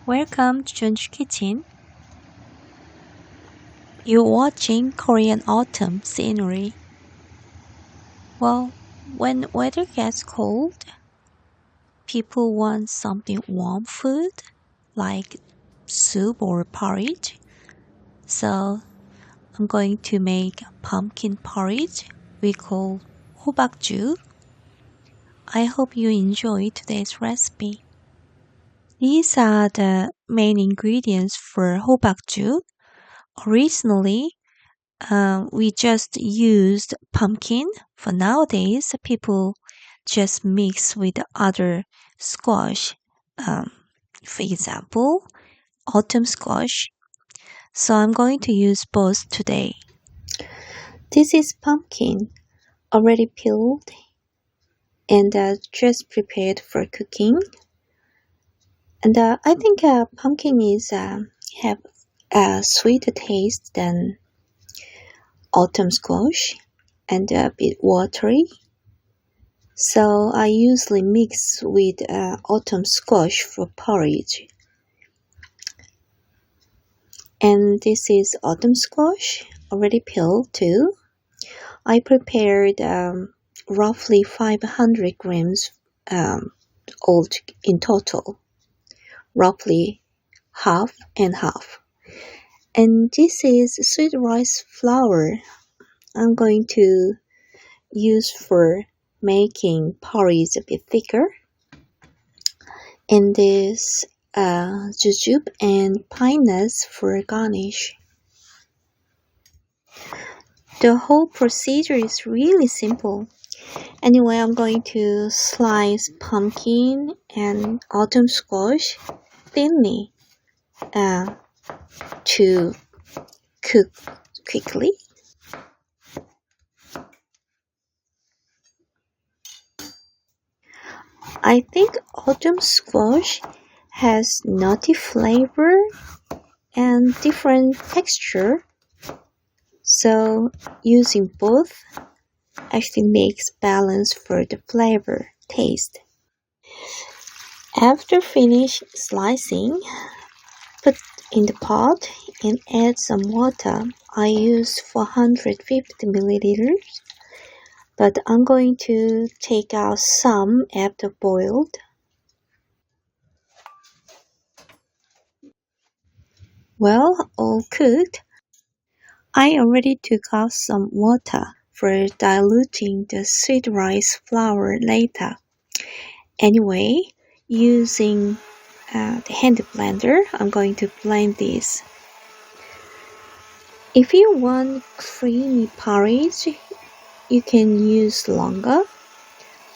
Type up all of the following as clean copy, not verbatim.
Welcome to Jun's Kitchen. You're watching Korean autumn scenery. Well, when weather gets cold, people want something warm food like soup or porridge. So I'm going to make pumpkin porridge we call hobak. I hope you enjoy today's recipe. These are the main ingredients for hobak. Originally, we just used pumpkin. For nowadays, people just mix with other squash. Um, for example, autumn squash. So I'm going to use both today. This is pumpkin, already peeled and just prepared for cooking. And I think pumpkin is have a sweeter taste than autumn squash and a bit watery. So I usually mix with autumn squash for porridge. And this is autumn squash, already peeled too. I prepared roughly 500 grams all in total, roughly half and half. And this is sweet rice flour I'm going to use for making porridge a bit thicker. And this jujube and pine nuts for garnish. The whole procedure is really simple. Anyway, I'm going to slice pumpkin and autumn squash thinly to cook quickly. I think autumn squash has nutty flavor and different texture, so using both actually makes balance for the flavor taste. After finish slicing, put in the pot and add some water. I use 450 milliliters, but I'm going to take out some after boiled. Well, all cooked. I already took out some water for diluting the sweet rice flour later. Anyway, using the hand blender, I'm going to blend this. If you want creamy porridge, you can use longer,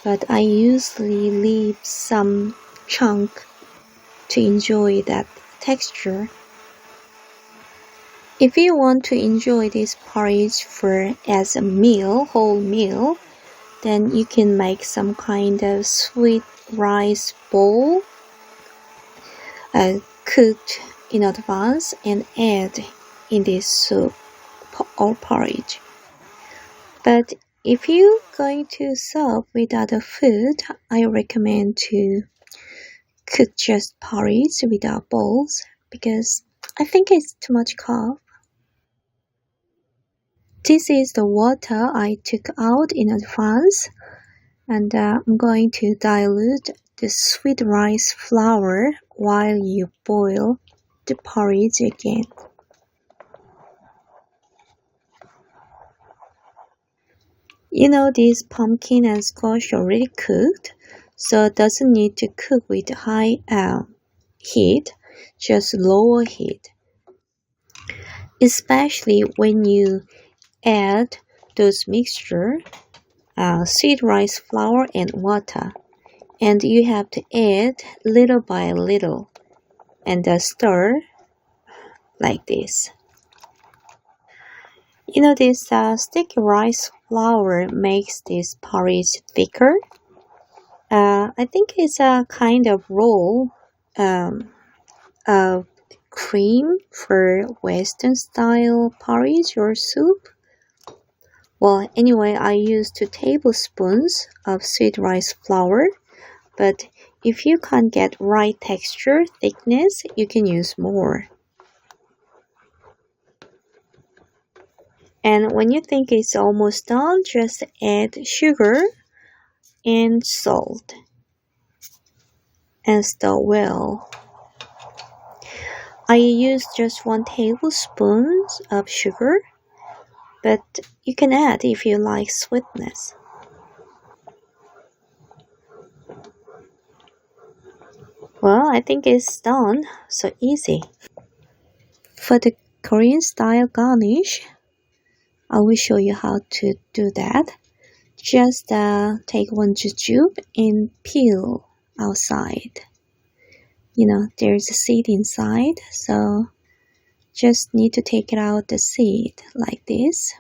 but I usually leave some chunk to enjoy that texture. If you want to enjoy this porridge as a meal, whole meal, then you can make some kind of sweet rice bowl cooked in advance and add in this soup or porridge. But if you're going to serve with other food, I recommend to cook just porridge without bowls because I think it's too much carb. This is the water I took out in advance, and I'm going to dilute the sweet rice flour while you boil the porridge again. You know, this pumpkin and squash already cooked, so it doesn't need to cook with high heat, just lower heat. Especially when you add those mixture, sweet rice flour and water, and you have to add little by little and stir like this. You know, this sticky rice flour makes this porridge thicker. I think it's a kind of roll of cream for Western style porridge or soup. Well, anyway, I use 2 tablespoons of sweet rice flour, but If you can't get right texture, thickness, you can use more. And when you think it's almost done, just add sugar and salt and stir well. I use just 1 tablespoon of sugar, but you can add if you like sweetness. Well, I think it's done, so easy. For the Korean style garnish, I will show you how to do that. Just take 1 jujube and peel outside. There's a seed inside, so just need to take it out the seed like this.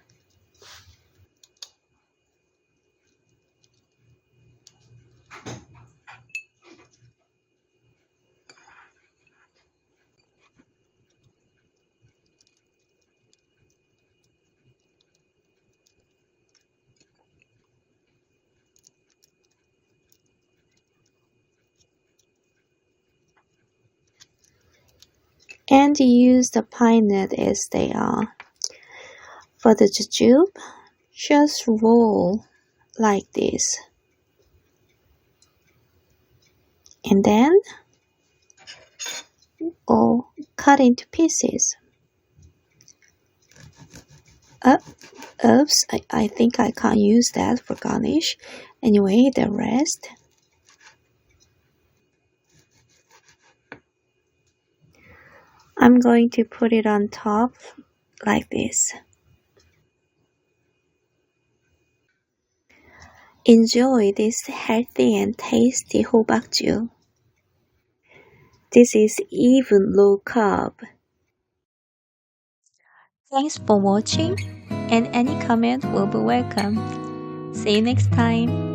And use the pine nut as they are. For the jujube, just roll like this. And then cut into pieces. Oops, I think I can't use that for garnish. Anyway, the rest. I'm going to put it on top like this. Enjoy this healthy and tasty hobak. This is even low carb. Thanks for watching, and any comment will be welcome. See you next time.